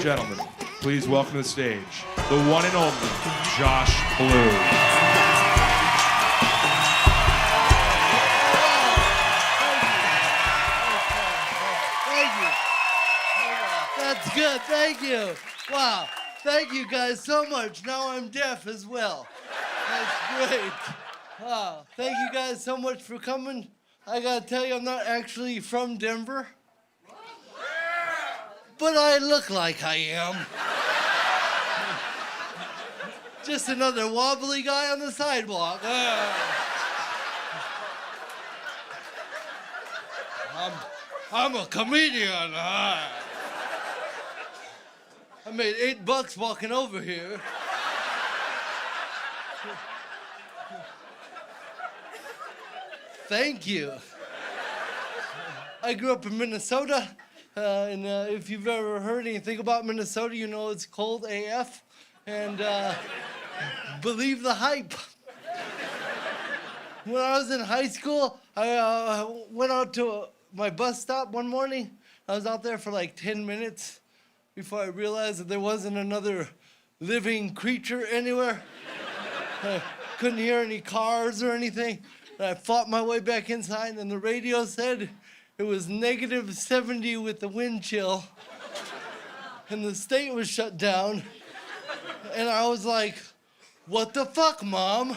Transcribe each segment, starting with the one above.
gentlemen, please welcome to the stage the one and only Josh Blue. That's good, thank you. Wow, thank you guys so much. Now I'm deaf as well. That's great. Wow, thank you guys so much for coming. I gotta tell you, I'm not actually from Denver, but I look like I am. Just another wobbly guy on the sidewalk. I'm a comedian. I made $8 walking over here. Thank you. I grew up in Minnesota, and if you've ever heard anything about Minnesota, you know it's cold AF, and believe the hype. When I was in high school, I went out to my bus stop one morning. I was out there for like 10 minutes before I realized that there wasn't another living creature anywhere. I couldn't hear any cars or anything. And I fought my way back inside, and the radio said it was -70 with the wind chill, and the state was shut down. And I was like, what the fuck, Mom?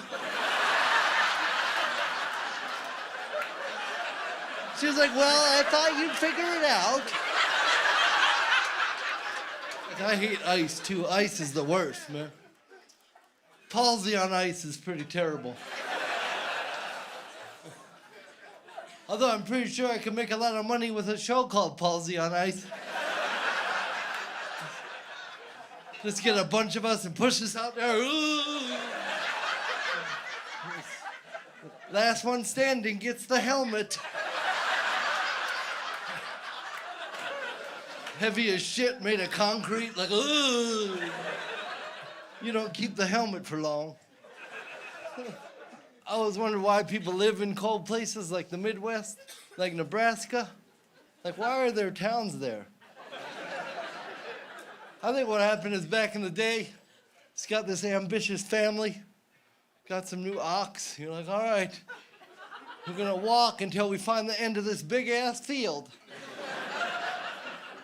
She was like, well, I thought you'd figure it out. I hate ice, too. Ice is the worst, man. Palsy on ice is pretty terrible. Although I'm pretty sure I could make a lot of money with a show called Palsy on Ice. Just get a bunch of us and push us out there. Ooh. Last one standing gets the helmet. Heavy as shit, made of concrete, like, ooh. You don't keep the helmet for long. I always wondered why people live in cold places like the Midwest, like Nebraska. Like, why are there towns there? I think what happened is back in the day, it's got this ambitious family, got some new ox. You're like, all right, we're gonna walk until we find the end of this big ass field.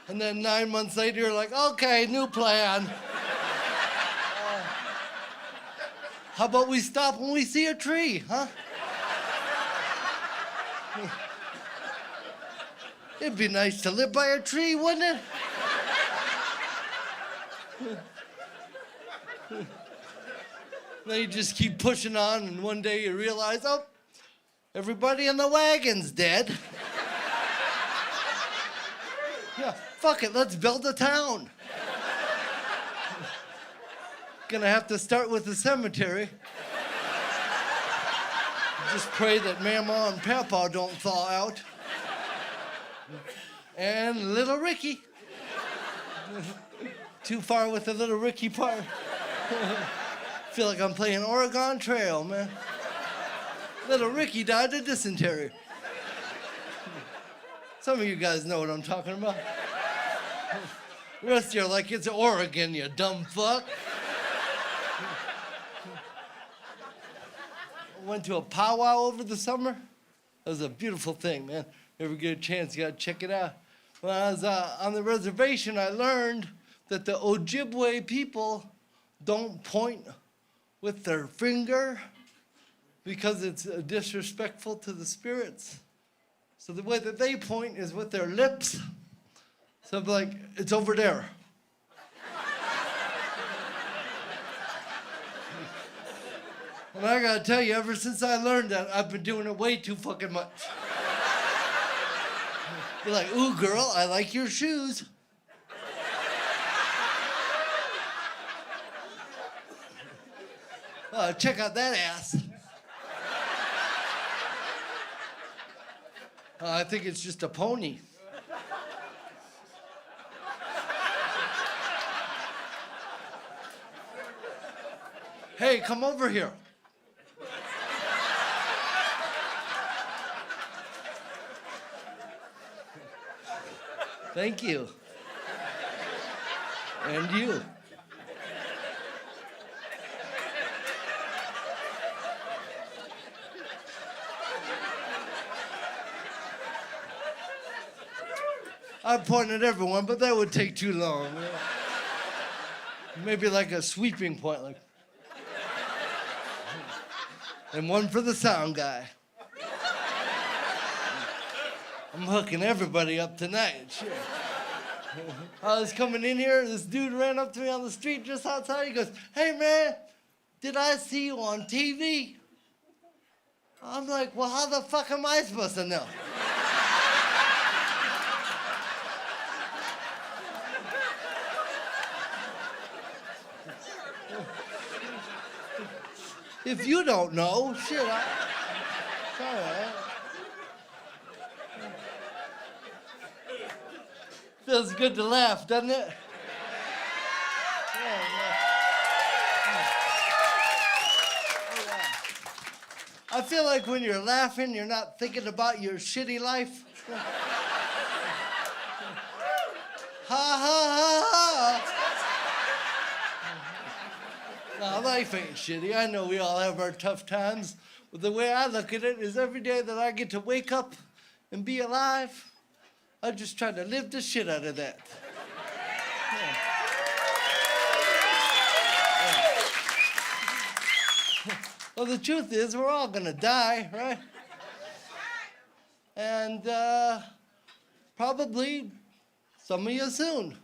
And then 9 months later, you're like, okay, new plan. How about we stop when we see a tree, huh? It'd be nice to live by a tree, wouldn't it? Then you just keep pushing on, and one day you realize, oh, everybody in the wagon's dead. Yeah, fuck it, let's build a town. Gonna have to start with the cemetery. Just pray that Mama and Papa don't thaw out. And little Ricky. Too far with the little Ricky part. Feel like I'm playing Oregon Trail, man. Little Ricky died of dysentery. Some of you guys know what I'm talking about. The rest of you are like, it's Oregon, you dumb fuck. Went to a powwow over the summer. It was a beautiful thing, man. If you ever get a chance, you gotta check it out. When I was on the reservation, I learned that the Ojibwe people don't point with their finger because it's disrespectful to the spirits. So the way that they point is with their lips. So I'm like, it's over there. And I gotta tell you, ever since I learned that, I've been doing it way too fucking much. You're like, ooh, girl, I like your shoes. Check out that ass. I think it's just a pony. Hey, come over here. Thank you. And you. I'd point at everyone, but that would take too long. Maybe like a sweeping point, like. And one for the sound guy. I'm hooking everybody up tonight. Shit. I was coming in here, this dude ran up to me on the street just outside. He goes, "Hey man, did I see you on TV?" I'm like, "Well, how the fuck am I supposed to know?" If you don't know, shit, it's all right. Feels good to laugh, doesn't it? I feel like when you're laughing, you're not thinking about your shitty life. Ha ha ha ha. No, life ain't shitty. I know we all have our tough times. But the way I look at it is every day that I get to wake up and be alive, I just try to live the shit out of that. Yeah. Well, the truth is, we're all gonna die, right? And probably some of you soon.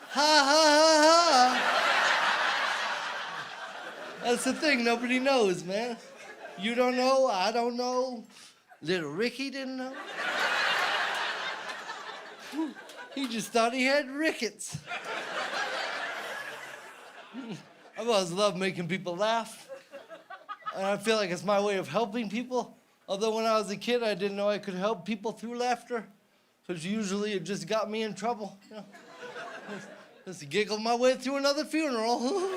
Ha ha ha ha. That's the thing, nobody knows, man. You don't know, I don't know. Little Ricky didn't know. He just thought he had rickets. I've always loved making people laugh. And I feel like it's my way of helping people. Although when I was a kid, I didn't know I could help people through laughter. Because usually it just got me in trouble. You know? Just giggle my way through another funeral.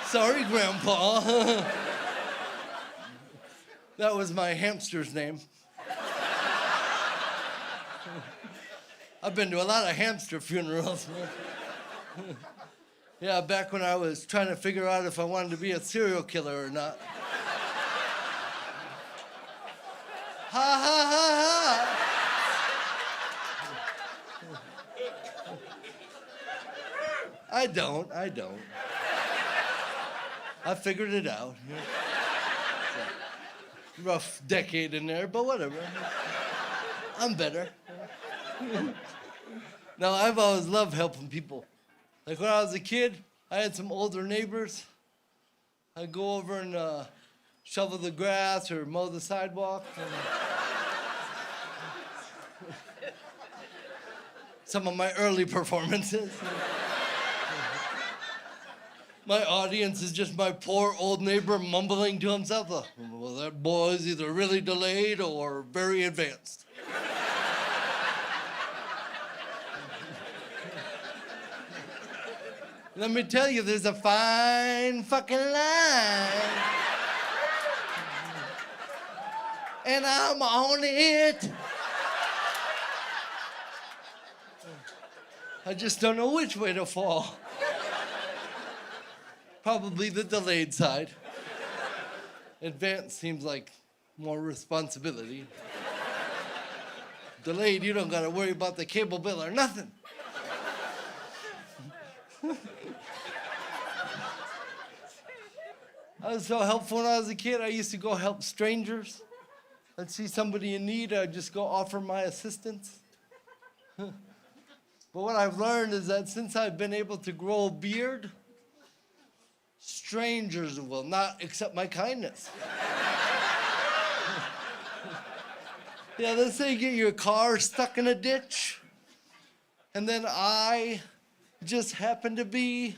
Sorry, Grandpa. That was my hamster's name. I've been to a lot of hamster funerals. Yeah, back when I was trying to figure out if I wanted to be a serial killer or not. Ha ha ha ha. I don't. I figured it out. Rough decade in there, but whatever. I'm better. Now, I've always loved helping people. Like when I was a kid, I had some older neighbors. I'd go over and shovel the grass or mow the sidewalk. Some of my early performances. My audience is just my poor old neighbor mumbling to himself, "Well, that boy's either really delayed or very advanced." Let me tell you, there's a fine fucking line. And I'm on it. I just don't know which way to fall. Probably the delayed side. Advanced seems like more responsibility. Delayed, you don't gotta worry about the cable bill or nothing. I was so helpful when I was a kid. I used to go help strangers. I'd see somebody in need, I'd just go offer my assistance. But what I've learned is that since I've been able to grow a beard, strangers will not accept my kindness. Yeah, let's say you get your car stuck in a ditch, and then I just happen to be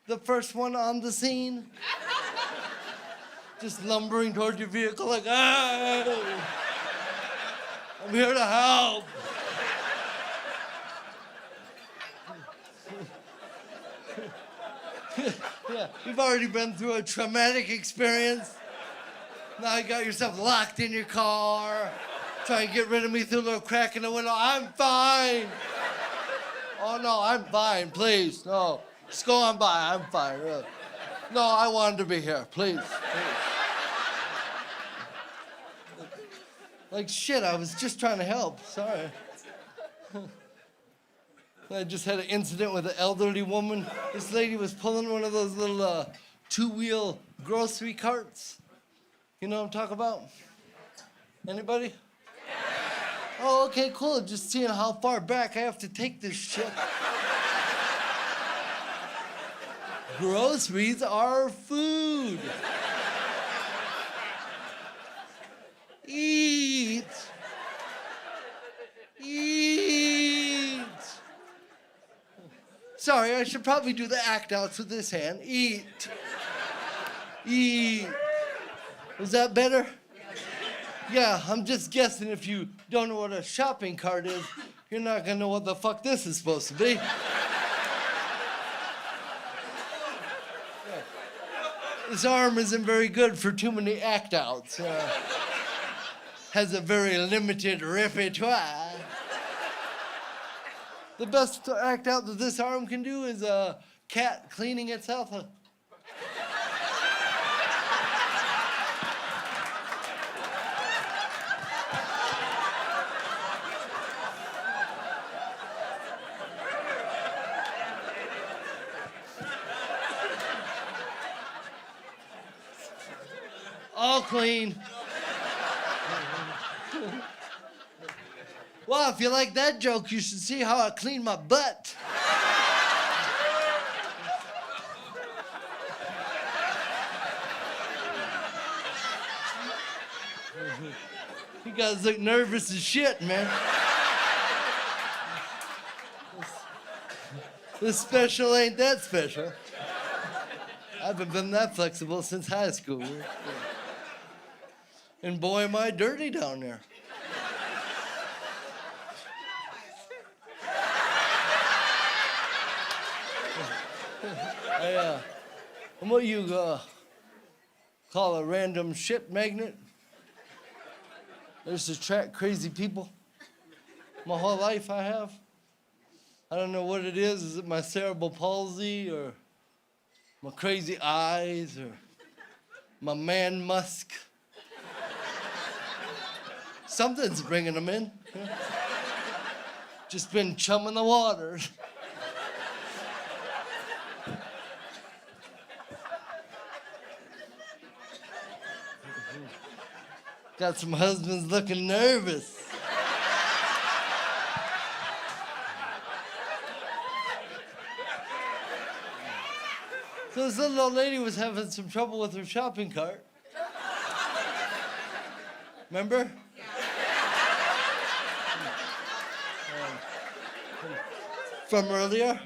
the first one on the scene. Just lumbering toward your vehicle like, "Ah, I'm here to help." Yeah, you've already been through a traumatic experience. Now you got yourself locked in your car, Try and get rid of me through a little crack in the window. I'm fine. Oh, no, I'm fine, please. No, just go on by. I'm fine, really. No, I wanted to be here, please. Like, shit, I was just trying to help. Sorry. I just had an incident with an elderly woman. This lady was pulling one of those little two-wheel grocery carts. You know what I'm talking about? Anybody? Oh, okay, cool. Just seeing how far back I have to take this shit. Groceries are food. Eat. Eat. Sorry, I should probably do the act outs with this hand. Eat. Eat. Was that better? Yeah, I'm just guessing if you don't know what a shopping cart is, you're not gonna know what the fuck this is supposed to be. This arm isn't very good for too many act outs. Has a very limited repertoire. The best act out that this arm can do is a cat cleaning itself. All clean. Well, if you like that joke, you should see how I clean my butt. You guys look nervous as shit, man. This special ain't that special. I haven't been that flexible since high school. And boy, am I dirty down there. I'm what you call a random shit magnet. I just attract crazy people. My whole life I have. I don't know what it is. Is it my cerebral palsy or my crazy eyes or my man musk? Something's bringing them in. Just been chumming the water. Got some husbands looking nervous. So this little old lady was having some trouble with her shopping cart. Remember? From earlier.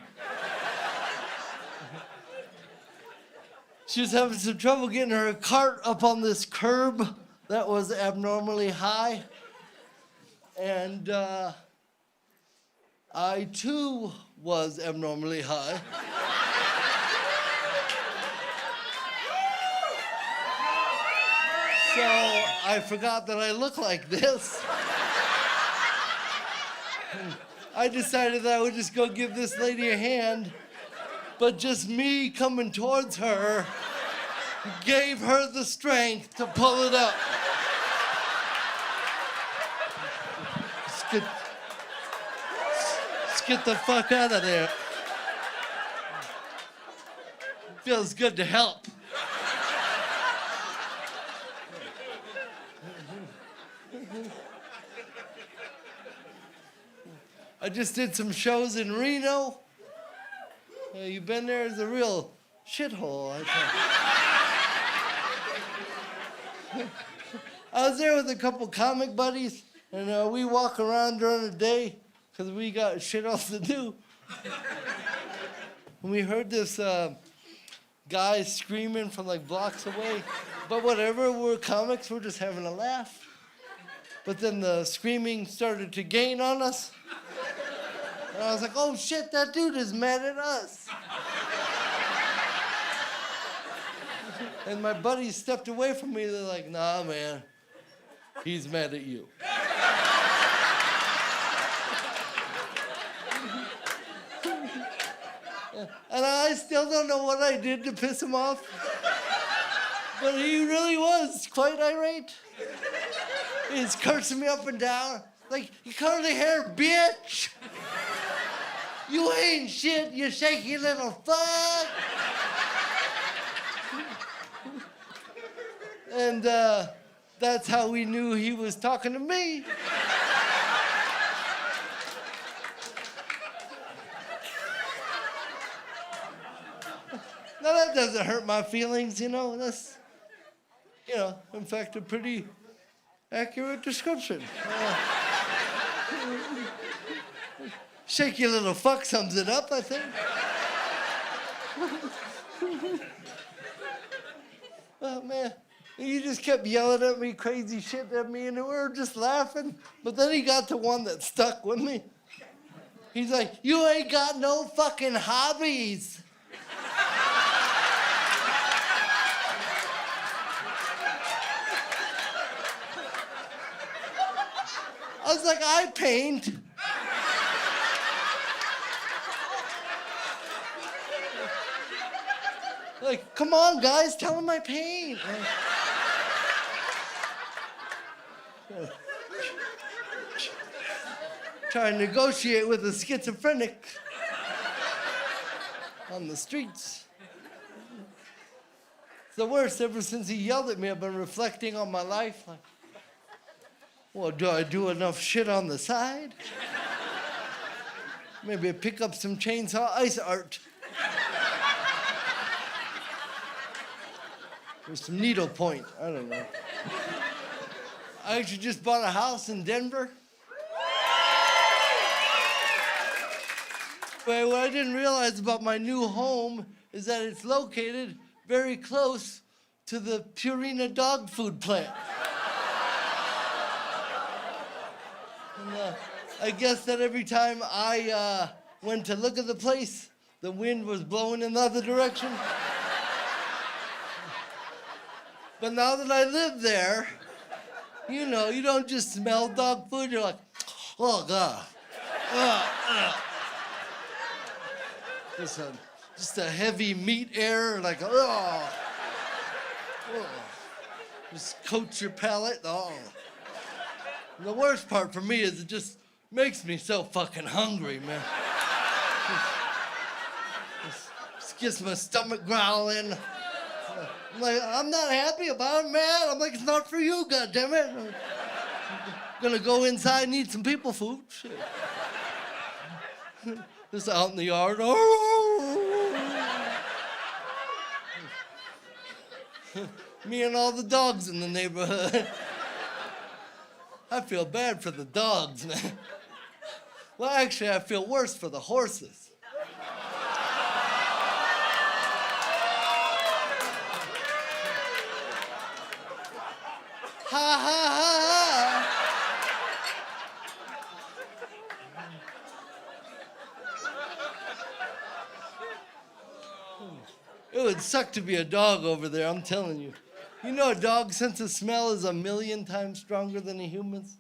She was having some trouble getting her cart up on this curb that was abnormally high. And I too was abnormally high. So I forgot that I look like this. I decided that I would just go give this lady a hand, but just me coming towards her gave her the strength to pull it up. Let's get the fuck out of there. Feels good to help. I just did some shows in Reno. You been there? It's a real shithole, I think. I was there with a couple comic buddies, and we walk around during the day because we got shit else to do. And we heard this guy screaming from like blocks away. But whatever, we're comics, we're just having a laugh. But then the screaming started to gain on us. And I was like, oh shit, that dude is mad at us. And my buddies stepped away from me. They're like, nah, man, he's mad at you. And I still don't know what I did to piss him off. But he really was quite irate. He's cursing me up and down. Like, you curly hair, bitch. You ain't shit, you shaky little fuck. And that's how we knew he was talking to me. Now that doesn't hurt my feelings, you know. That's, in fact, a pretty accurate description. Shaky little fuck sums it up, I think. Well, man, he just kept yelling at me, crazy shit at me, and we were just laughing. But then he got to one that stuck with me. He's like, you ain't got no fucking hobbies. I was like, I paint. Like, come on, guys, tell him I paint. Try to negotiate with a schizophrenic on the streets. It's the worst. Ever since he yelled at me, I've been reflecting on my life. Like, well, do I do enough shit on the side? Maybe pick up some chainsaw ice art. Or some needlepoint, I don't know. I actually just bought a house in Denver. But what I didn't realize about my new home is that it's located very close to the Purina dog food plant. And, I guess that every time I went to look at the place, the wind was blowing in the other direction. But now that I live there, you don't just smell dog food, you're like, oh, God. Just a heavy meat air, like, oh. Just coats your palate, oh. And the worst part for me is it just makes me so fucking hungry, man. Just gets my stomach growling. I'm like, I'm not happy about it, man. I'm like, it's not for you, goddammit. I'm gonna go inside and eat some people food. Shit. Just out in the yard. Me and all the dogs in the neighborhood. I feel bad for the dogs, man. Well, actually, I feel worse for the horses. Ha ha ha ha. It would suck to be a dog over there, I'm telling you. You know a dog's sense of smell is 1,000,000 times stronger than a human's?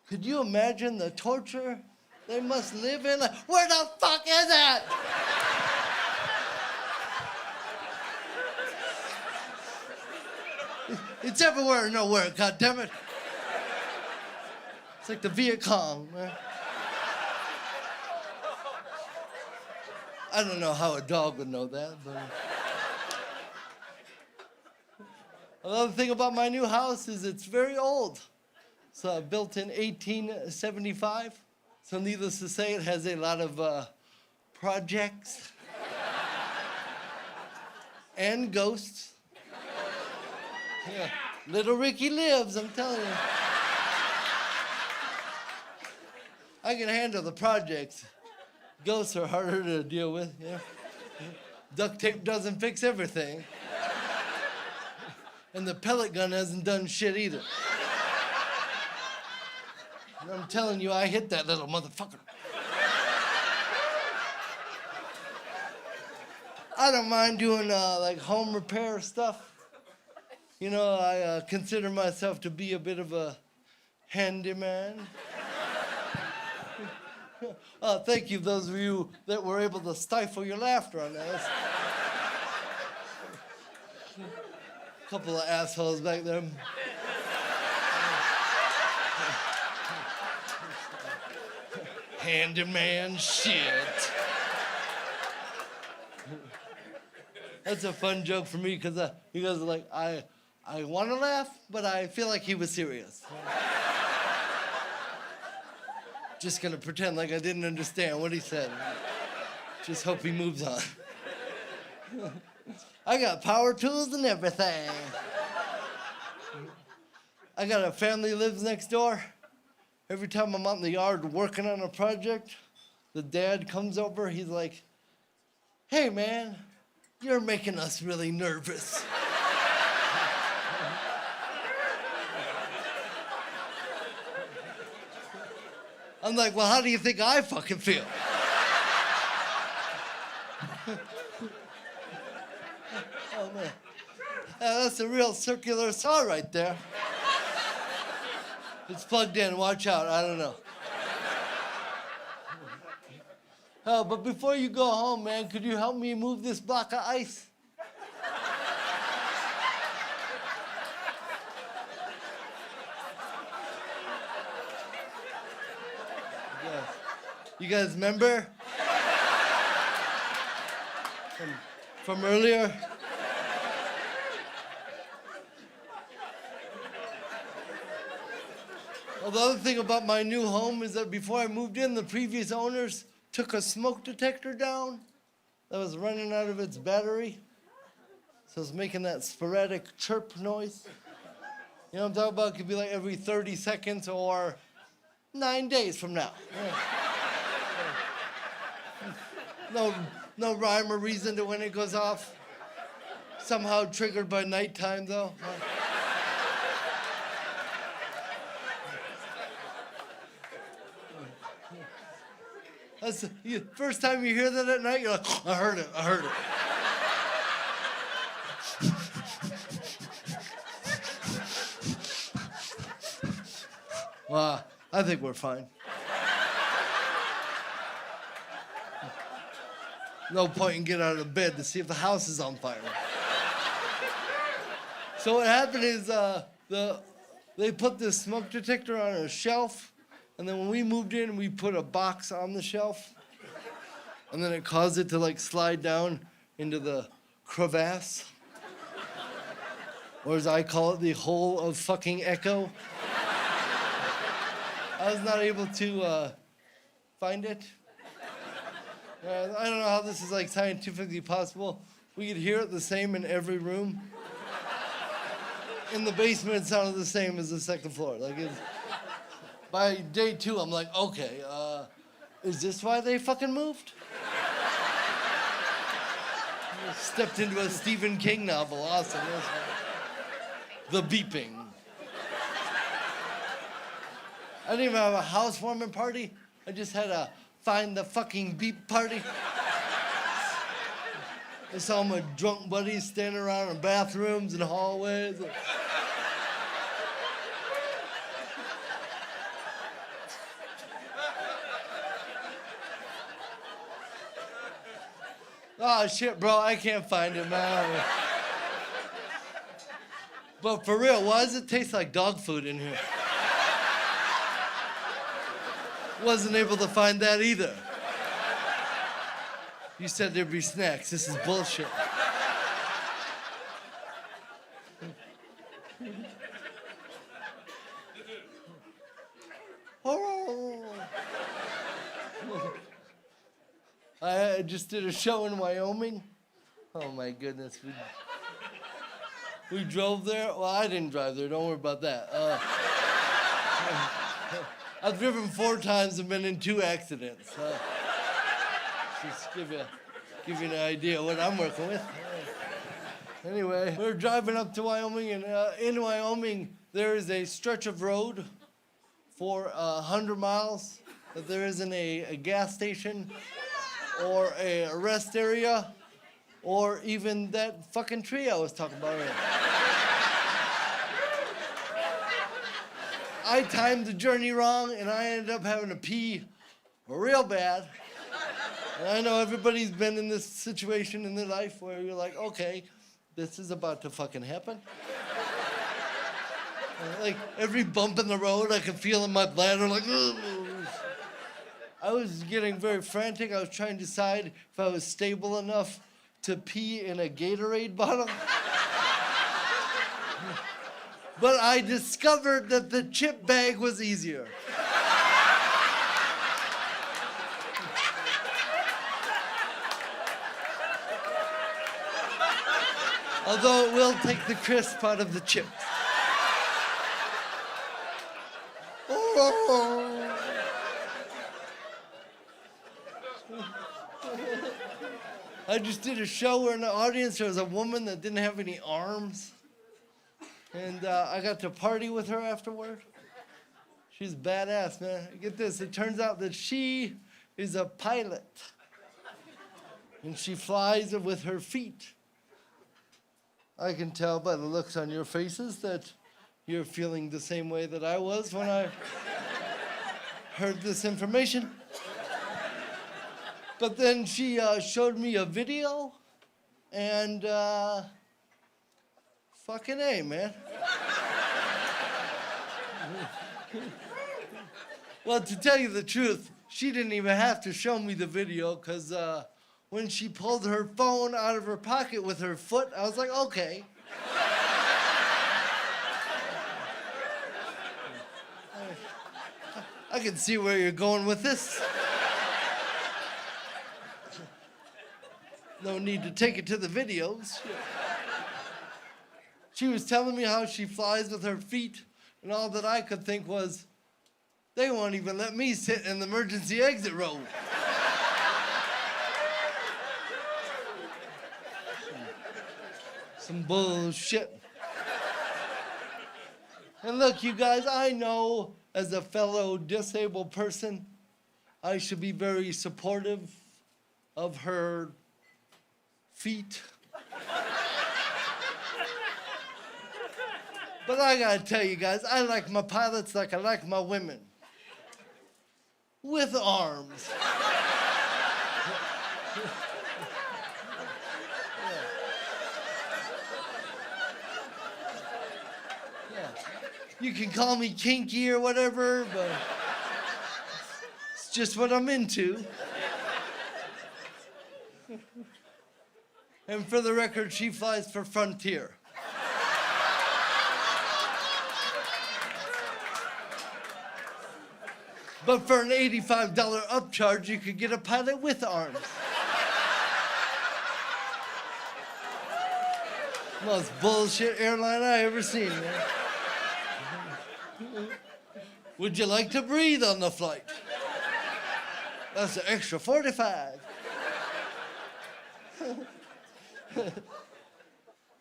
Could you imagine the torture they must live in? Like, where the fuck is it? It's everywhere, nowhere, goddammit. It's like the Viet Cong, man. I don't know how a dog would know that, but... Another thing about my new house is it's very old. It's built in 1875. So needless to say, it has a lot of projects and ghosts. Yeah, little Ricky lives, I'm telling you. I can handle the projects. Ghosts are harder to deal with, yeah. Duct tape doesn't fix everything. And the pellet gun hasn't done shit either. And I'm telling you, I hit that little motherfucker. I don't mind doing like home repair stuff. You know, I consider myself to be a bit of a handyman. Thank you, those of you that were able to stifle your laughter on that. A couple of assholes back there. Handyman shit. That's a fun joke for me because you guys are like, I want to laugh, but I feel like he was serious. Just gonna pretend like I didn't understand what he said. Just hope he moves on. I got power tools and everything. I got a family lives next door. Every time I'm out in the yard working on a project, the dad comes over, he's like, hey man, you're making us really nervous. I'm like, well, how do you think I fucking feel? Oh man, that's a real circular saw right there. It's plugged in, watch out, I don't know. Oh, but before you go home, man, could you help me move this block of ice? Yes. You guys remember? From earlier? Well, the other thing about my new home is that before I moved in, the previous owners took a smoke detector down that was running out of its battery. So it's making that sporadic chirp noise. You know what I'm talking about? It could be like every 30 seconds or 9 days from now. No rhyme or reason to when it goes off. Somehow triggered by nighttime, though. That's the first time you hear that at night, you're like, I heard it. Well, I think we're fine. No point in getting out of bed to see if the house is on fire. So what happened is they put this smoke detector on a shelf, and then when we moved in, we put a box on the shelf, and then it caused it to like slide down into the crevasse, or as I call it, the hole of fucking echo. I was not able to find it. I don't know how this is like scientifically possible. We could hear it the same in every room. In the basement, it sounded the same as the second floor. Like by day 2, I'm like, okay, is this why they fucking moved? Stepped into a Stephen King novel. Awesome. The beeping. I didn't even have a housewarming party. I just had a find the fucking beep party. I saw my drunk buddies standing around in bathrooms and hallways. Oh shit, bro, I can't find it, man. But for real, why does it taste like dog food in here? Wasn't able to find that either. You said there'd be snacks. This is bullshit. I just did a show in Wyoming. Oh my goodness. We drove there. Well, I didn't drive there. Don't worry about that. I've driven 4 times and been in 2 accidents. Just give you an idea what I'm working with. Anyway, we're driving up to Wyoming, and in Wyoming, there is a stretch of road for 100 miles that there isn't a gas station or a rest area or even that fucking tree I was talking about earlier. I timed the journey wrong, and I ended up having to pee real bad. And I know everybody's been in this situation in their life where you're like, okay, this is about to fucking happen. Like every bump in the road, I could feel in my bladder, like, ugh. I was getting very frantic. I was trying to decide if I was stable enough to pee in a Gatorade bottle. But I discovered that the chip bag was easier. Although it will take the crisp out of the chips. I just did a show where in the audience there was a woman that didn't have any arms. And I got to party with her afterward. She's badass, man. Get this, it turns out that she is a pilot. And she flies with her feet. I can tell by the looks on your faces that you're feeling the same way that I was when I heard this information. But then she showed me a video, and fucking A, man. Well, to tell you the truth, she didn't even have to show me the video, because when she pulled her phone out of her pocket with her foot, I was like, okay. I can see where you're going with this. No need to take it to the videos. She was telling me how she flies with her feet, and all that I could think was, they won't even let me sit in the emergency exit row. Some bullshit. And look, you guys, I know as a fellow disabled person, I should be very supportive of her feet. But I gotta tell you guys, I like my pilots like I like my women. With arms. You can call me kinky or whatever, but it's just what I'm into. And for the record, she flies for Frontier. But for an $85 upcharge, you could get a pilot with arms. Most bullshit airline I ever seen, man. Would you like to breathe on the flight? That's an extra 45.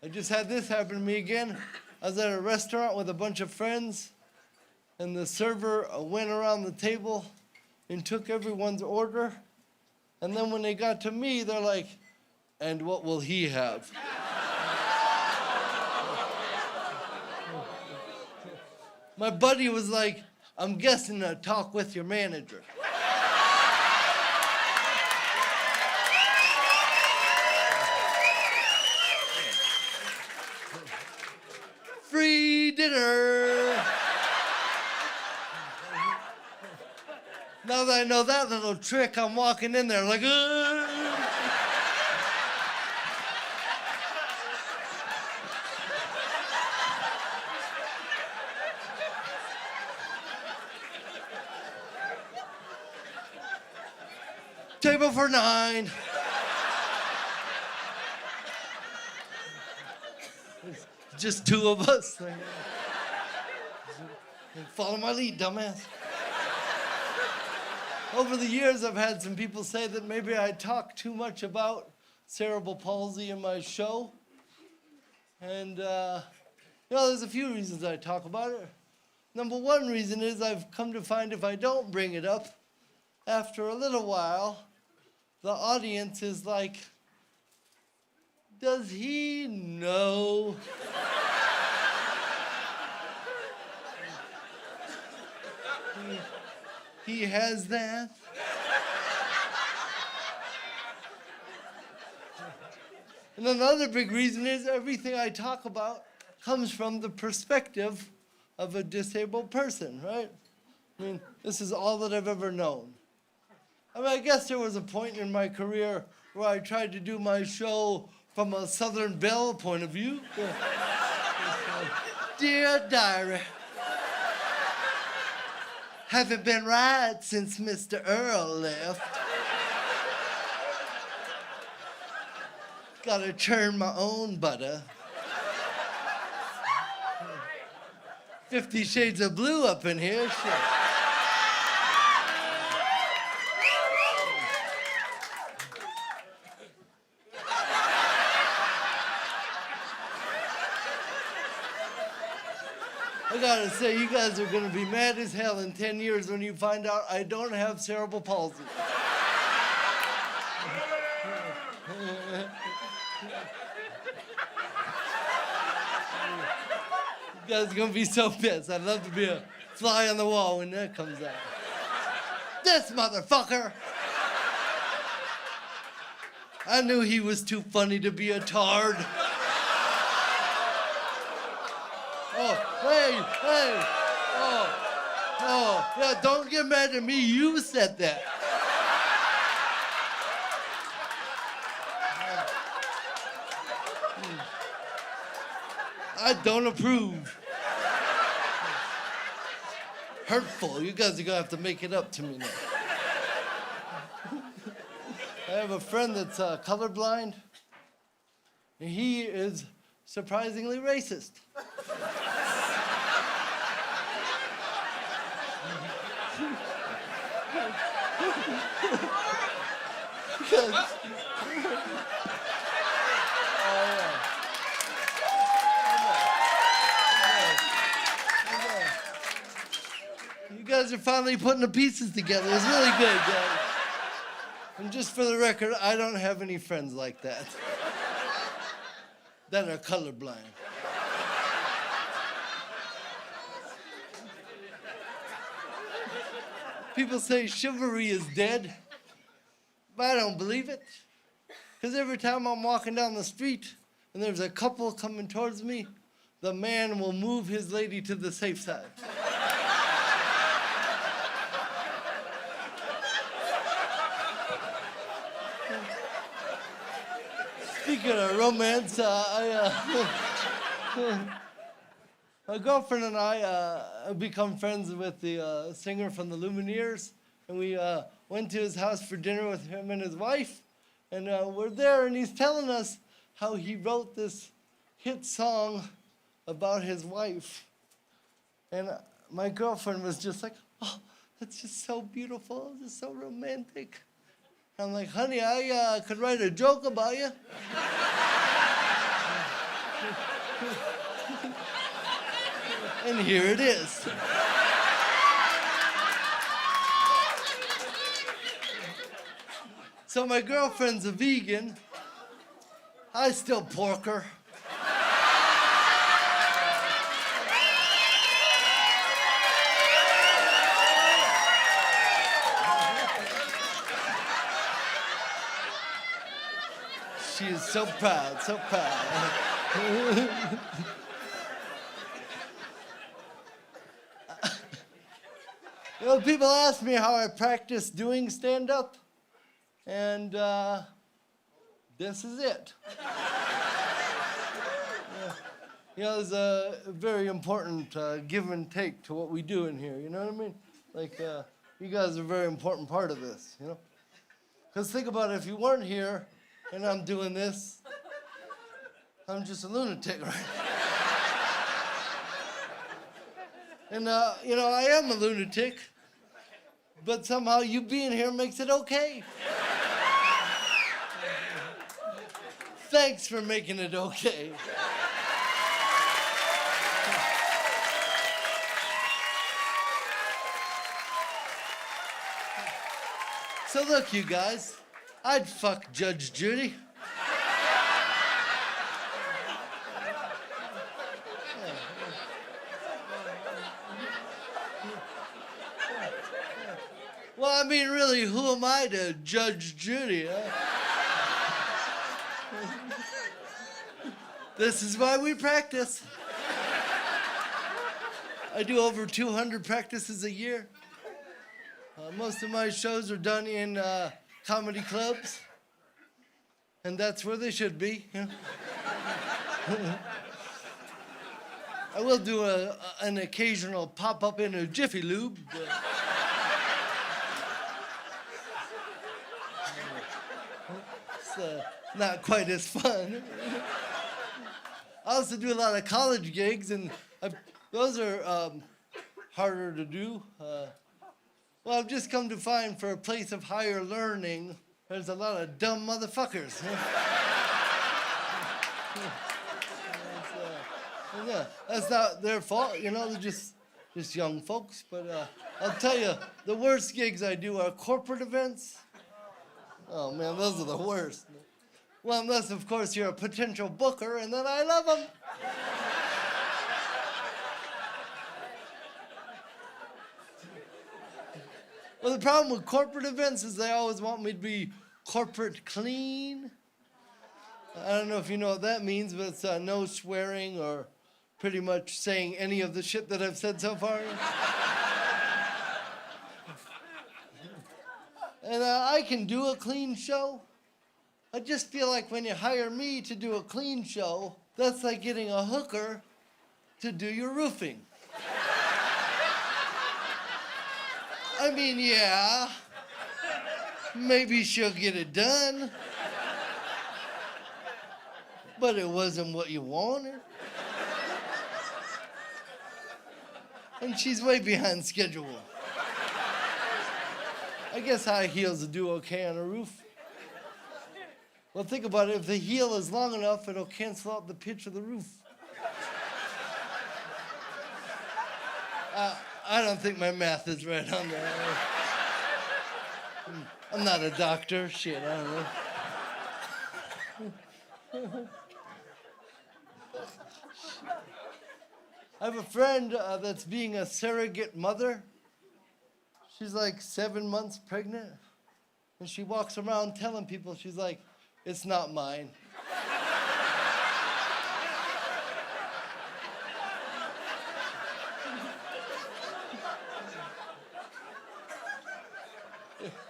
I just had this happen to me again. I was at a restaurant with a bunch of friends, and the server went around the table and took everyone's order. And then when they got to me, they're like, and what will he have? My buddy was like, I'm guessing to talk with your manager. Free dinner. Now that I know that little trick, I'm walking in there like, Table for 9. Just 2 of us. Follow my lead, dumbass. Over the years, I've had some people say that maybe I talk too much about cerebral palsy in my show. And, there's a few reasons I talk about it. Number one reason is I've come to find if I don't bring it up, after a little while, the audience is like, does he know? He has that? And another big reason is everything I talk about comes from the perspective of a disabled person, right? I mean, this is all that I've ever known. I mean, I guess there was a point in my career where I tried to do my show from a Southern Belle point of view. Dear Diary, haven't been right since Mr. Earl left. Gotta churn my own butter. 50 Shades of Blue up in here, shit. I gotta say, you guys are gonna be mad as hell in 10 years when you find out I don't have cerebral palsy. You guys are gonna be so pissed. I'd love to be a fly on the wall when that comes out. This motherfucker! I knew he was too funny to be a tard. Oh, hey, yeah, don't get mad at me, you said that. I don't approve. Hurtful, you guys are gonna have to make it up to me now. I have a friend that's colorblind, and he is surprisingly racist. You guys are finally putting the pieces together. It's really good, guys. And just for the record, I don't have any friends like that that are colorblind. People say chivalry is dead, but I don't believe it. Because every time I'm walking down the street and there's a couple coming towards me, the man will move his lady to the safe side. Speaking of romance, my girlfriend and I have become friends with the singer from the Lumineers, and we went to his house for dinner with him and his wife, and we're there, and he's telling us how he wrote this hit song about his wife. And my girlfriend was just like, oh, that's just so beautiful, just so romantic. I'm like, honey, I could write a joke about you. And here it is. So my girlfriend's a vegan. I still pork her. She is so proud, so proud. You know, people ask me how I practice doing stand-up, and this is it. You know, there's a very important give and take to what we do in here, you know what I mean? Like, you guys are a very important part of this, you know? Because think about it, if you weren't here and I'm doing this, I'm just a lunatic, right? And, you know, I am a lunatic, but somehow you being here makes it okay. Thanks for making it okay. So look, you guys, I'd fuck Judge Judy. Well, I mean, really, who am I to judge Judy? Huh? This is why we practice. I do over 200 practices a year. Most of my shows are done in comedy clubs, and that's where they should be. You know? I will do an occasional pop-up in a Jiffy Lube. It's not quite as fun. I also do a lot of college gigs, and those are harder to do. Well, I've just come to find for a place of higher learning, there's a lot of dumb motherfuckers. Yeah, that's not their fault, you know, they're just young folks. But I'll tell you, the worst gigs I do are corporate events. Oh man, those are the worst. Well, unless, of course, you're a potential booker, and then I love them. Well, the problem with corporate events is they always want me to be corporate clean. I don't know if you know what that means, but it's no swearing or pretty much saying any of the shit that I've said so far. And I can do a clean show. I just feel like when you hire me to do a clean show, that's like getting a hooker to do your roofing. I mean, yeah, maybe she'll get it done, but it wasn't what you wanted. And she's way behind schedule. I guess high heels will do okay on a roof. Well, think about it. If the heel is long enough, it'll cancel out the pitch of the roof. I don't think my math is right on that. I'm not a doctor. Shit, I don't know. I have a friend that's being a surrogate mother. She's like 7 months pregnant. And she walks around telling people, she's like, it's not mine.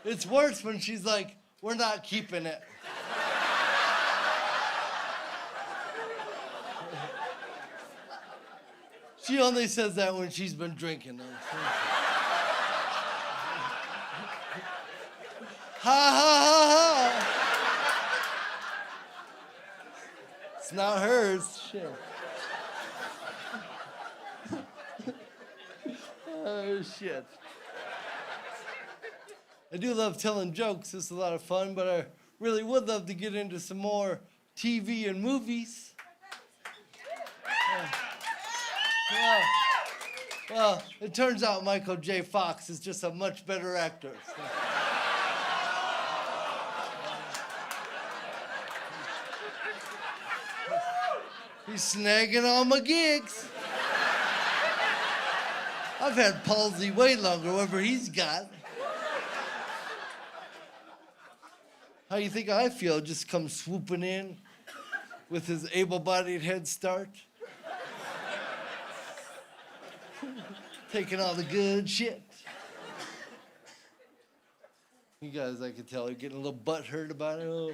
It's worse when she's like, we're not keeping it. She only says that when she's been drinking. Ha ha ha ha. It's not hers. Shit. Oh, shit. I do love telling jokes. It's a lot of fun, but I really would love to get into some more TV and movies. Well, it turns out Michael J. Fox is just a much better actor. So. He's snagging all my gigs. I've had palsy way longer, whatever he's got. How you think I feel? Just come swooping in with his able-bodied head start. Taking all the good shit. You guys, I can tell, are getting a little butthurt about it. Oh.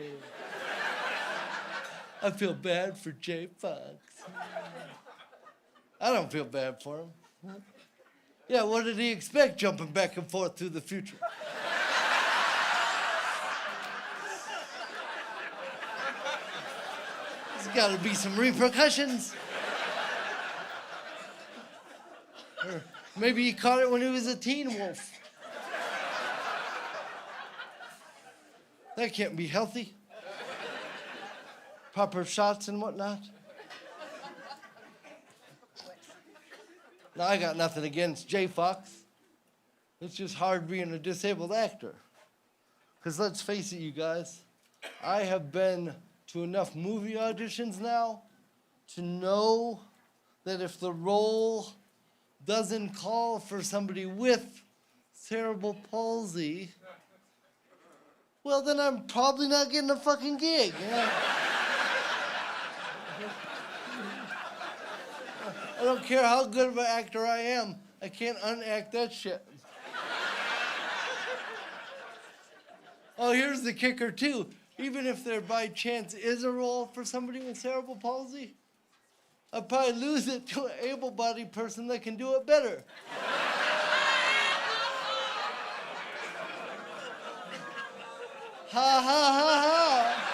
I feel bad for J. Fox. I don't feel bad for him. Yeah, what did he expect jumping back and forth through the future? There's got to be some repercussions. Or maybe he caught it when he was a teen wolf. That can't be healthy. Proper shots and whatnot. Now, I got nothing against J. Fox. It's just hard being a disabled actor. Because let's face it, you guys, I have been to enough movie auditions now to know that if the role doesn't call for somebody with cerebral palsy, well, then I'm probably not getting a fucking gig. You know? I don't care how good of an actor I am. I can't unact that shit. Oh, here's the kicker, too. Even if there by chance is a role for somebody with cerebral palsy, I'd probably lose it to an able-bodied person that can do it better. Ha ha ha ha.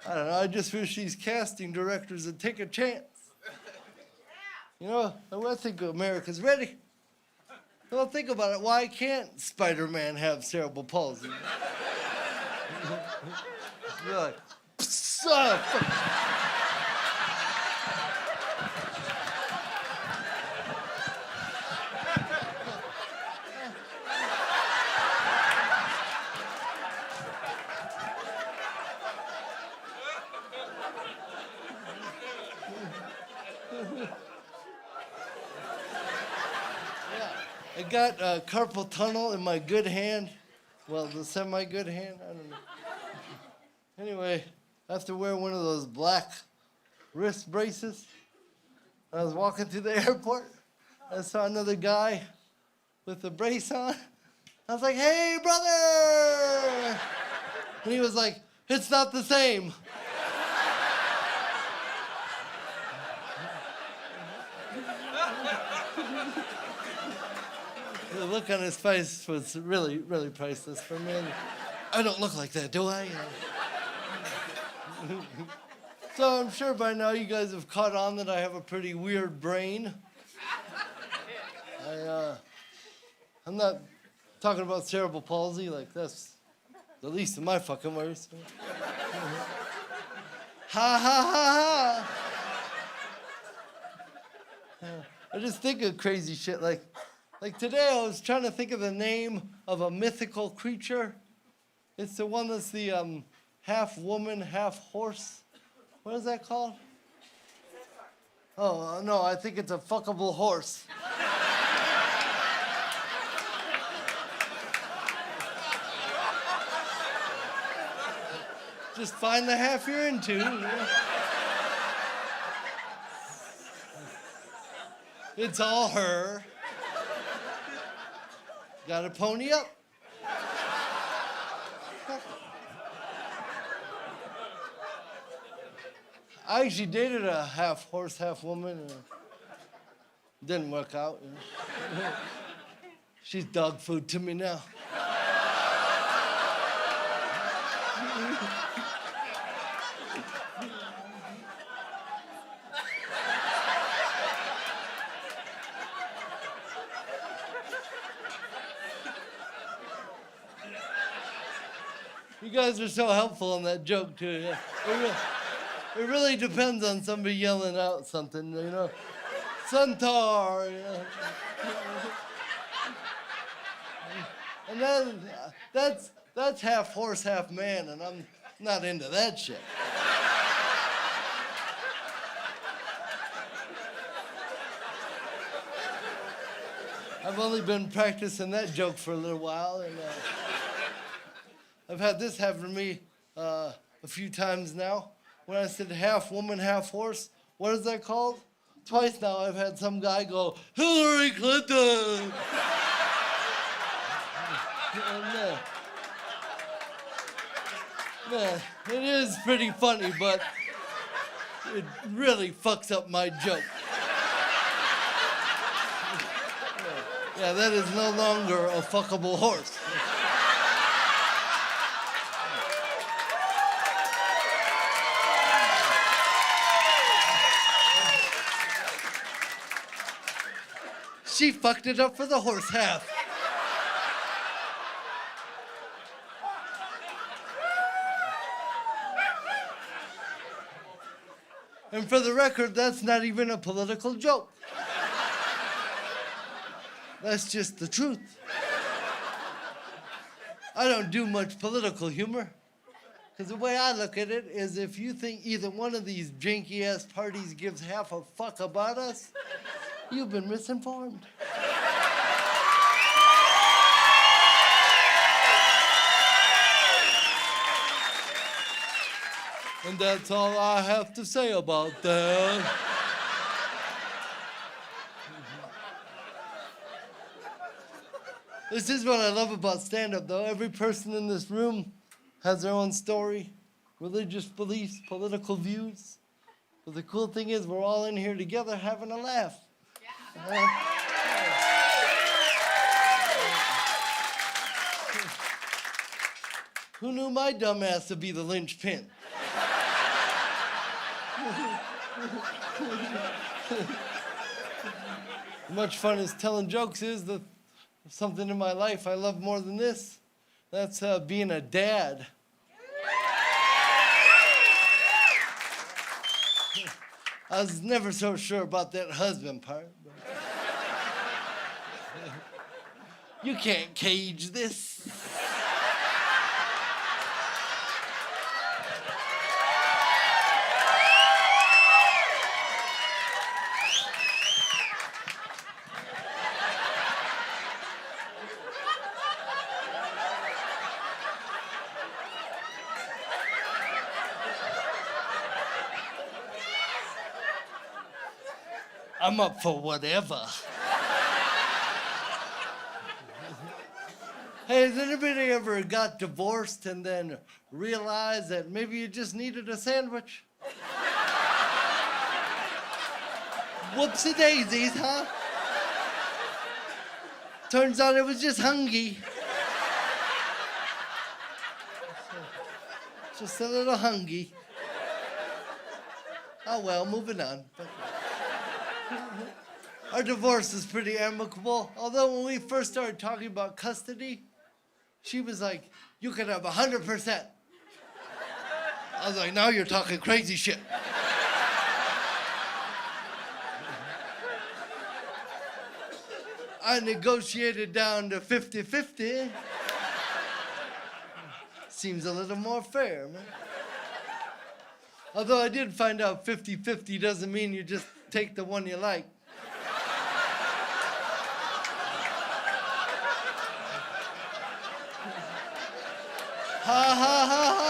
I don't know, I just wish these casting directors would take a chance. You know, I think America's ready. Well, think about it. Why can't Spider-Man have cerebral palsy? You're like, son of a- I got carpal tunnel in my good hand. Well, the semi-good hand, I don't know. Anyway, I have to wear one of those black wrist braces. I was walking through the airport. I saw another guy with a brace on. I was like, hey, brother! And he was like, it's not the same. The look on his face was really, really priceless for me. I don't look like that, do I? So I'm sure by now you guys have caught on that I have a pretty weird brain. I'm not talking about cerebral palsy, like that's the least of my fucking worries. Ha ha ha ha. I just think of crazy shit like today I was trying to think of the name of a mythical creature. It's the one that's the half woman, half horse. What is that called? Oh, no, I think it's a fuckable horse. Just find the half you're into. You know? It's all her. Got to pony up. I actually dated a half horse, half woman. And it didn't work out. You know? She's dog food to me now. You guys are so helpful on that joke, too. Yeah. It really depends on somebody yelling out something, you know. Centaur, you know. And then that's half horse, half man, and I'm not into that shit. I've only been practicing that joke for a little while, and I've had this happen to me a few times now. When I said half woman, half horse, what is that called? Twice now I've had some guy go, Hillary Clinton! Man, it is pretty funny, but it really fucks up my joke. Yeah, that is no longer a fuckable horse. She fucked it up for the horse half. And for the record, that's not even a political joke. That's just the truth. I don't do much political humor. Because the way I look at it is if you think either one of these janky-ass parties gives half a fuck about us, you've been misinformed. And that's all I have to say about that. This is what I love about stand-up, though. Every person in this room has their own story, religious beliefs, political views. But the cool thing is we're all in here together having a laugh. Yeah. Who knew my dumb ass to be the linchpin? Much fun as telling jokes is, something in my life I love more than this. That's being a dad. I was never so sure about that husband part. You can't cage this. I'm up for whatever. Hey, has anybody ever got divorced and then realized that maybe you just needed a sandwich? Whoopsie daisies, huh? Turns out it was just hungry. Just a little hungry. Oh well, moving on. Our divorce is pretty amicable. Although when we first started talking about custody, she was like, you can have 100%. I was like, now you're talking crazy shit. I negotiated down to 50-50. Seems a little more fair, man. Although I did find out 50-50 doesn't mean you just take the one you like. Ha ha ha ha.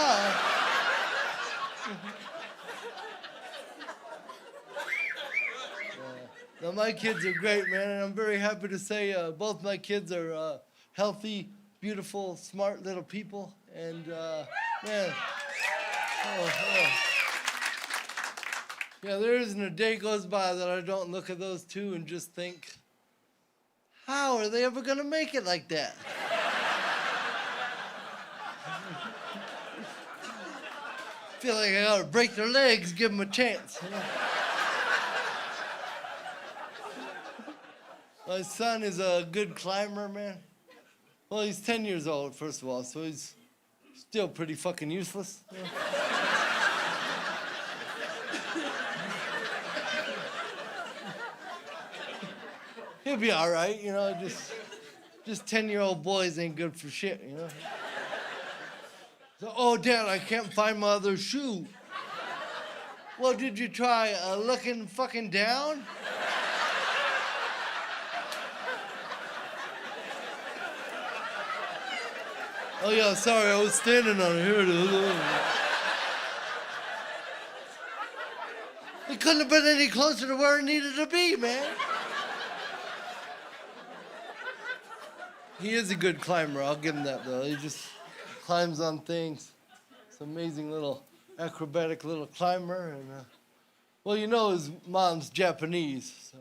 Now my kids are great, man, and I'm very happy to say both my kids are healthy, beautiful, smart little people, and man, yeah, there isn't a day goes by that I don't look at those two and just think, how are they ever gonna make it like that? Feel like I gotta break their legs, give them a chance. You know? My son is a good climber, man. Well, he's 10 years old, first of all, so he's still pretty fucking useless. You know? He'll be all right, you know, just 10-year-old boys ain't good for shit, you know? So, oh, Dad, I can't find my other shoe. Well, did you try looking fucking down? Oh, yeah, sorry, I was standing on it. Here it is. It couldn't have been any closer to where it needed to be, man. He is a good climber, I'll give him that, though. He just climbs on things. It's an amazing little acrobatic little climber. And well, you know his mom's Japanese, so.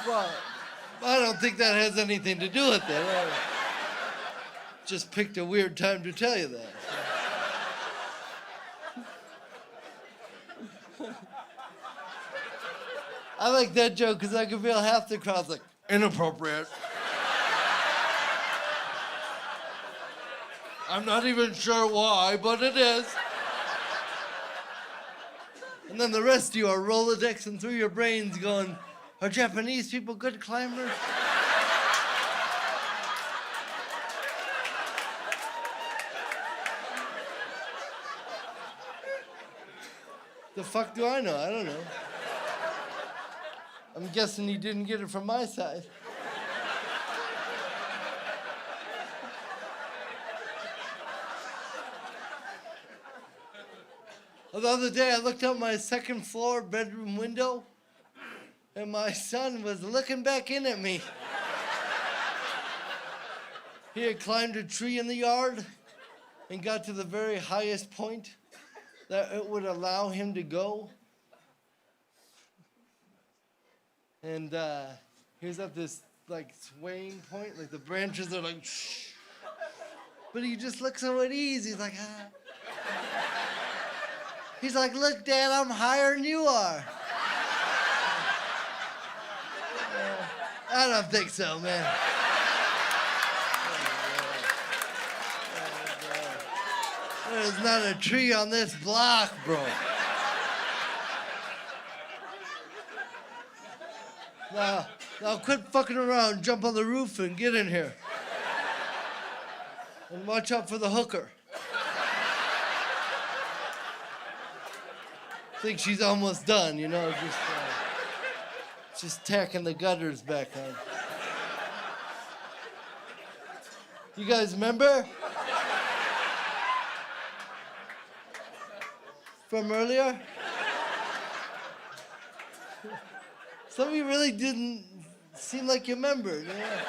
Well, I don't think that has anything to do with it. I just picked a weird time to tell you that. So. I like that joke because I can feel half the crowd's like, inappropriate. I'm not even sure why, but it is. And then the rest of you are Rolodexing through your brains going, are Japanese people good climbers? The fuck do I know? I don't know. I'm guessing he didn't get it from my side. The other day, I looked out my second floor bedroom window, and my son was looking back in at me. He had climbed a tree in the yard and got to the very highest point that it would allow him to go. And he was at this like swaying point, like the branches are like shh. But he just looks so at ease. He's like, ah. He's like, look, Dad, I'm higher than you are. I don't think so, man. There's not a tree on this block, bro. Now quit fucking around, jump on the roof and get in here. And watch out for the hooker. Think she's almost done, you know, just tacking the gutters back on. You guys remember? From earlier? Some of you really didn't seem like you remembered. You know?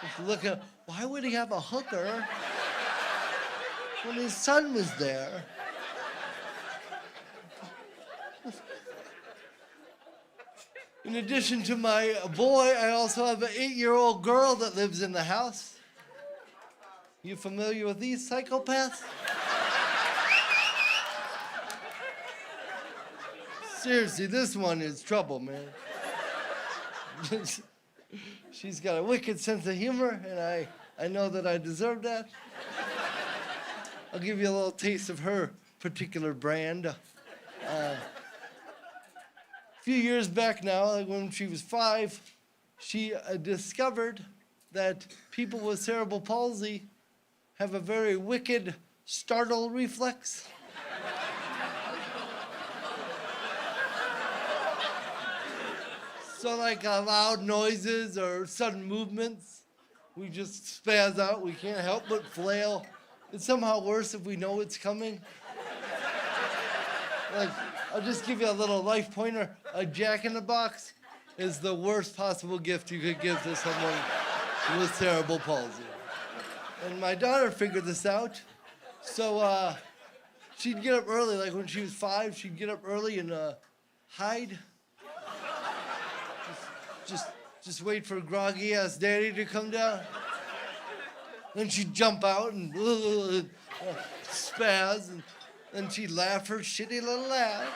Just look at, why would he have a hooker when his son was there? In addition to my boy, I also have an 8-year-old girl that lives in the house. You familiar with these psychopaths? Seriously, this one is trouble, man. She's got a wicked sense of humor, and I know that I deserve that. I'll give you a little taste of her particular brand. A few years back now, like when she was 5, she discovered that people with cerebral palsy have a very wicked startle reflex. So like loud noises or sudden movements, we just spaz out. We can't help but flail. It's somehow worse if we know it's coming. Like, I'll just give you a little life pointer. A Jack-in-the-Box is the worst possible gift you could give to someone with cerebral palsy. And my daughter figured this out. So she'd get up early, like when she was 5, she'd get up early and hide. Just wait for groggy ass daddy to come down. Then she'd jump out and spaz, and then she'd laugh her shitty little laugh.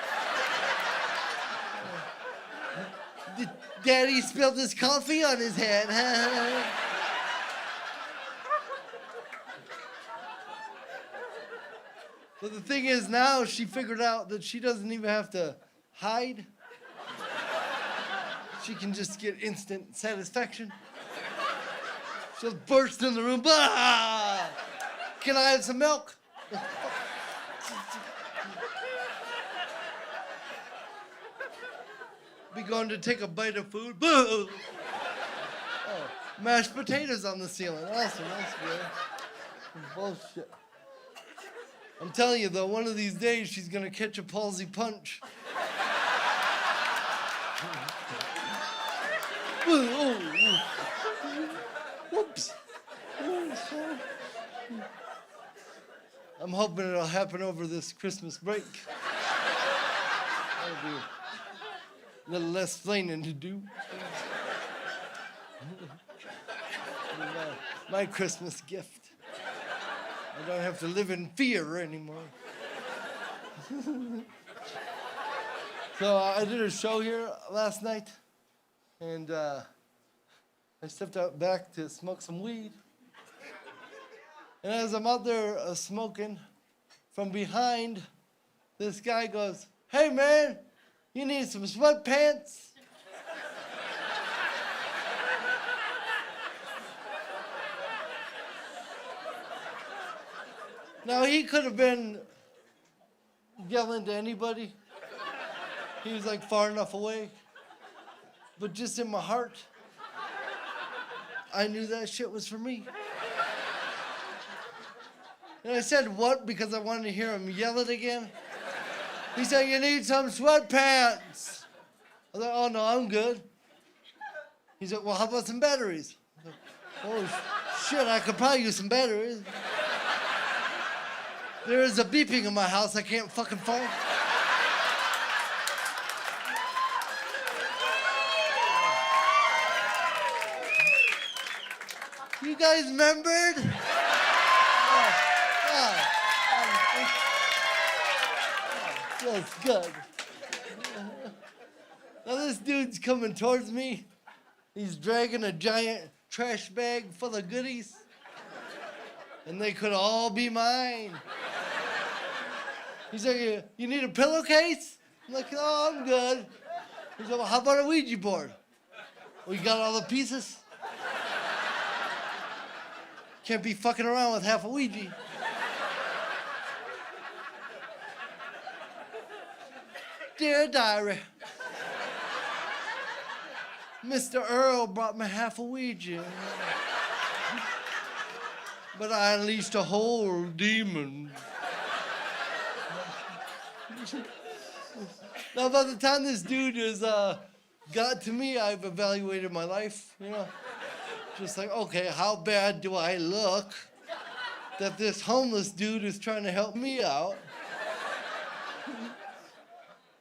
Daddy spilled his coffee on his head. But the thing is now she figured out that she doesn't even have to hide. She can just get instant satisfaction. She'll burst in the room. Bah! Can I have some milk? Be going to take a bite of food. Boo! Oh, mashed potatoes on the ceiling. Awesome, that's good. Bullshit. I'm telling you though, one of these days she's gonna catch a palsy punch. Whoops. I'm hoping it'll happen over this Christmas break. That'll be a little less flaining to do. My Christmas gift. I don't have to live in fear anymore. So I did a show here last night. And I stepped out back to smoke some weed. And as I'm out there smoking, from behind, this guy goes, "Hey man, you need some sweatpants?" Now he could have been yelling to anybody. He was like far enough away. But just in my heart, I knew that shit was for me. And I said what because I wanted to hear him yell it again. He said, you need some sweatpants. I was like, oh, no, I'm good. He said, well, how about some batteries? I was like, oh, shit, I could probably use some batteries. There is a beeping in my house I can't fucking phone. You guys remembered? Feels good. Now this dude's coming towards me. He's dragging a giant trash bag full of goodies. And they could all be mine. He's like, you need a pillowcase? I'm like, oh, I'm good. He's like, well, how about a Ouija board? Well, you got all the pieces? Can't be fucking around with half a Ouija. Dear diary, Mr. Earl brought me half a Ouija. But I unleashed a whole demon. Now, by the time this dude has got to me, I've evaluated my life, you know. Just like, okay, how bad do I look that this homeless dude is trying to help me out?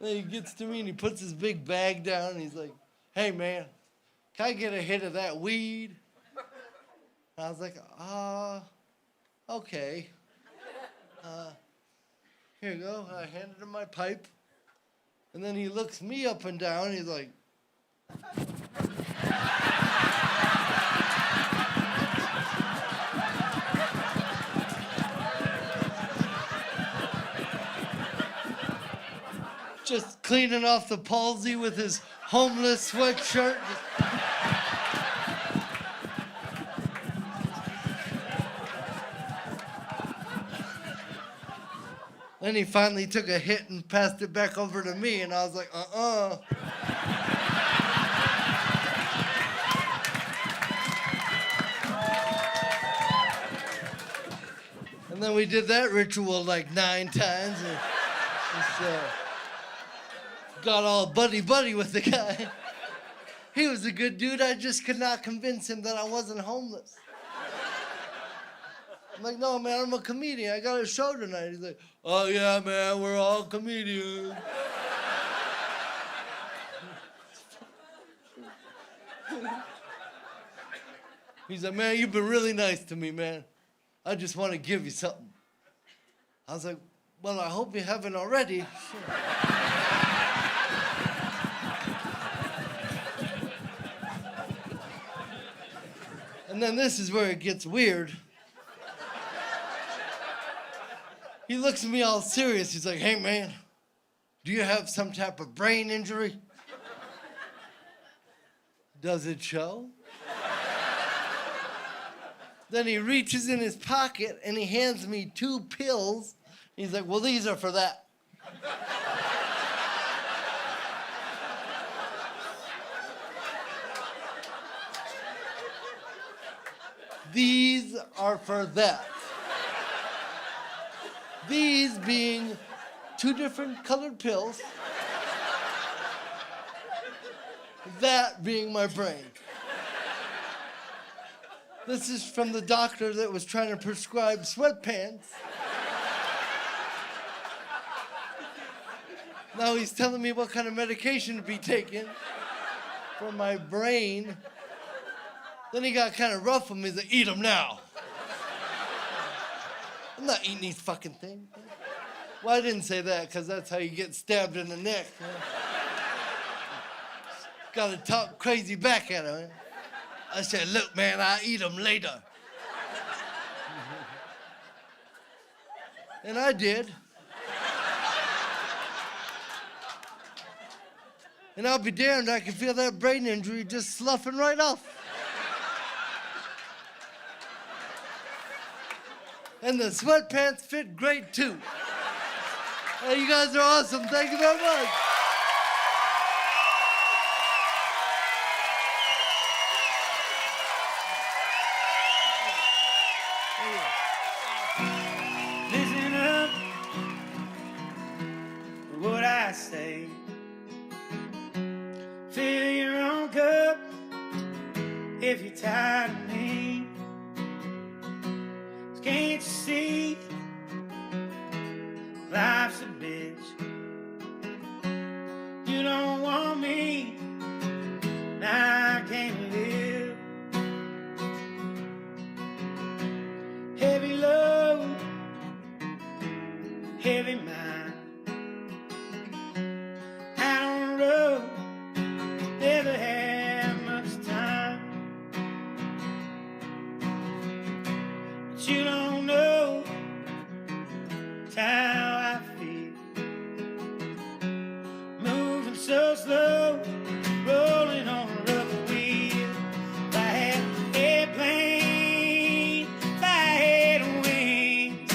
Then he gets to me and he puts his big bag down and he's like, hey, man, can I get a hit of that weed? And I was like, okay. Here you go. I handed him my pipe. And then he looks me up and down. And he's like, just cleaning off the palsy with his homeless sweatshirt. Then he finally took a hit and passed it back over to me, and I was like, And then we did that ritual like 9 times. And just, got all buddy-buddy with the guy. He was a good dude. I just could not convince him that I wasn't homeless. I'm like, no, man, I'm a comedian. I got a show tonight. He's like, oh, yeah, man, we're all comedians. He's like, man, you've been really nice to me, man. I just want to give you something. I was like, well, I hope you haven't already. And then this is where it gets weird. He looks at me all serious. He's like, hey, man, do you have some type of brain injury? Does it show? Then he reaches in his pocket and he hands me 2 pills. He's like, well, these are for that. These are for that. These being 2 different colored pills. That being my brain. This is from the doctor that was trying to prescribe sweatpants. Now he's telling me what kind of medication to be taking for my brain. Then he got kind of rough with me. He's like, eat them now. I'm not eating these fucking things. Well, I didn't say that because that's how you get stabbed in the neck. Got to talk crazy back at him. I said, look, man, I'll eat them later. And I did. And I'll be damned, I can feel that brain injury just sloughing right off. And the sweatpants fit great, too. Hey, you guys are awesome. Thank you very much. Listen up, if you're tired of me. 'Cause can't you see life's a bitch? You don't want me, now I can't live. Heavy load, heavy mind. Out on the road, never had much time. But you don't know how I feel. Moving so slow, rolling on a rubber wheel. If I had an airplane, if I had wings,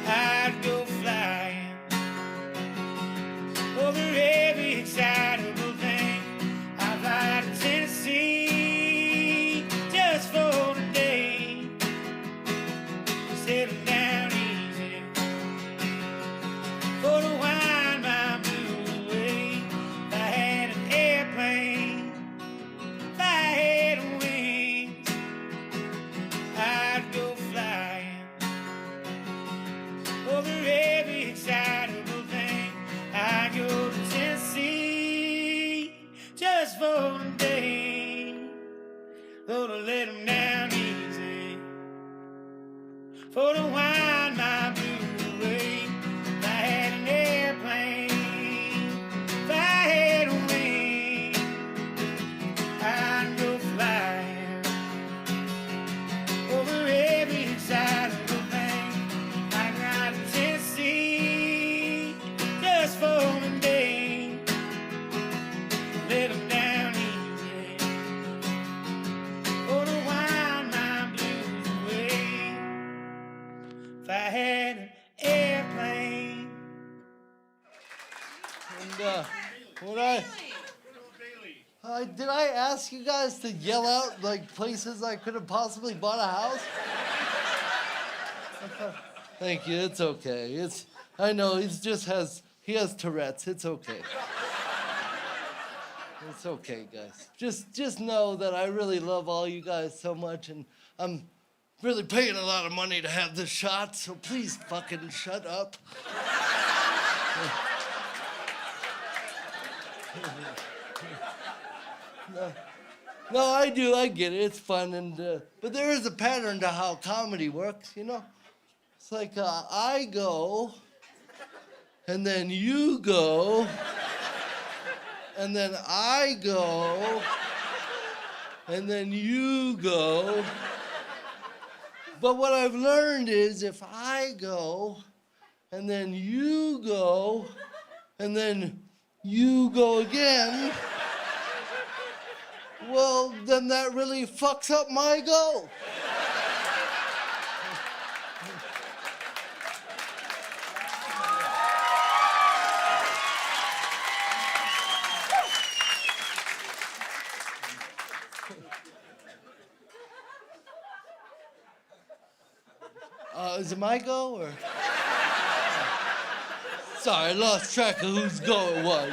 I'd go flying over every excitable thing. I'd fly to Tennessee just for today. Settle down easy for to wind my blues away. If I had an airplane, if I had wings, I'd go flying over every excitable thing. I'd go to Tennessee just for a day. Though to let them down easy for to wind my blues away. If I had an airplane, if I had wings, I'd go flying over every excitable thing. I'd ride to Tennessee just for a day. Let them down easy for to wind my blues away. If I had an airplane. And did I ask you guys to yell out like places I could have possibly bought a house? Thank you. It's okay. I know he has Tourette's. It's okay. It's okay, guys. Just know that I really love all you guys so much, and I'm really paying a lot of money to have this shot, so please fucking shut up. No, I do. I get it. It's fun, but there is a pattern to how comedy works, you know? It's like I go, and then you go, and then I go, and then you go. But what I've learned is if I go, and then you go, and then you go again, well, then that really fucks up my go. Is it my go, or? Sorry, I lost track of whose go it was.